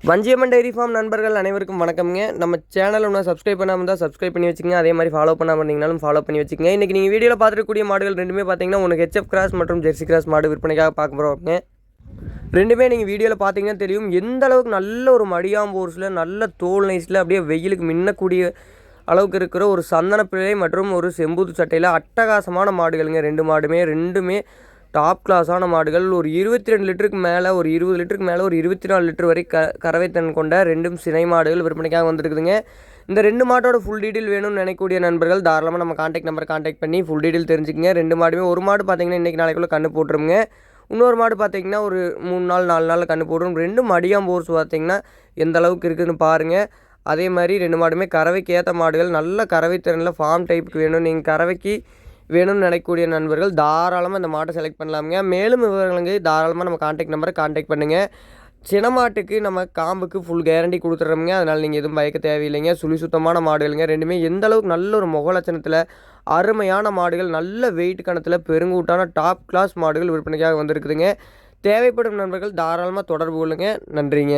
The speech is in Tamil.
வஞ்சியம்மன் டைரி ஃபார்ம் நண்பர்கள் அனைவருக்கும் வணக்கம்ங்க. நம்ம சேனல் ஒன்று சப்ஸ்கிரைப் பண்ணாமல் இருந்தால் சப்ஸ்கிரைப் பண்ணி வச்சுக்கங்க. அதே மாதிரி ஃபாலோ பண்ணாமல் இருந்தீங்கனாலும் ஃபாலோ பண்ணி வச்சுக்கங்க. இன்றைக்கி நீங்கள் வீடியோவில் பார்த்துக்கூடிய மாடுகள் ரெண்டுமே பார்த்தீங்கன்னா ஒன்று ஹெச்எஃப் கிராஸ் மற்றும் ஜெர்சி கிராஸ் மாடு விற்பனைக்காக பார்க்க போகிறோங்க. ரெண்டுமே நீங்கள் வீடியோவில் பார்த்தீங்கன்னா தெரியும் எந்த அளவுக்கு நல்ல ஒரு மடியாம்போர்ஸில் நல்ல தோல் நைஸில் அப்படியே வெயிலுக்கு மின்னக்கூடிய அளவுக்கு இருக்கிற ஒரு சந்தன பிழை மற்றும் ஒரு செம்பூது சட்டையில் அட்டகாசமான மாடுகளுங்க. ரெண்டுமே டாப் கிளாஸான மாடுகள். ஒரு 22 லிட்டருக்கு மேலே, ஒரு 20 லிட்டருக்கு மேலே, ஒரு 24 லிட்டர் வரை கறவைத்தன் கொண்ட ரெண்டும் சினை மாடுகள் விற்பனைக்காக வந்திருக்குதுங்க. இந்த ரெண்டு மாட்டோட ஃபுல் டீட்டெயில் வேணும்னு நினைக்கக்கூடிய நண்பர்கள் தாராளமாக நம்ம கான்டாக்ட் நம்பரை கான்டாக்ட் பண்ணி ஃபுல் டீட்டெயில் தெரிஞ்சுக்கங்க. ரெண்டு மாடுமே, ஒரு மாடு பார்த்தீங்கன்னா இன்றைக்கி நாளைக்குள்ளே கன்று போட்டுருங்க. இன்னொரு மாடு பார்த்தீங்கன்னா ஒரு 3 நாள் 4 நாளில் கன்று போட்டுரும். ரெண்டும் மடியாம்போர்ஸ் பார்த்தீங்கன்னா எந்த அளவுக்கு இருக்குதுன்னு பாருங்கள். அதே மாதிரி ரெண்டு மாடுமே கறவைக்கு ஏற்ற மாடுகள். நல்ல கறவை திறனில் ஃபார்ம் டைப்புக்கு வேணும், நீங்கள் கறவைக்கு வேணும்னு நினைக்கக்கூடிய நண்பர்கள் தாராளமாக இந்த மாட்டை செலக்ட் பண்ணலாமுங்க. மேலும் விவரங்களுக்கு தாராளமாக நம்ம கான்டாக்ட் நம்பரை கான்டாக்ட் பண்ணுங்கள். சின மாட்டுக்கு நம்ம காம்புக்கு ஃபுல் கேரண்டி கொடுத்துட்றோமுங்க. அதனால் நீங்கள் எதுவும் பயக்க தேவையில்லைங்க. சுத்தமான மாடுகளுங்க. ரெண்டுமே எந்த அளவுக்கு நல்ல ஒரு முகலட்சணத்தில் அருமையான மாடுகள், நல்ல வெயிட் கணத்தில் பெருங்கூட்டான டாப் கிளாஸ் மாடுகள் விற்பனைக்காக வந்திருக்குதுங்க. தேவைப்படும் நண்பர்கள் தாராளமாக தொடர்பு கொள்ளுங்கள். நன்றிங்க.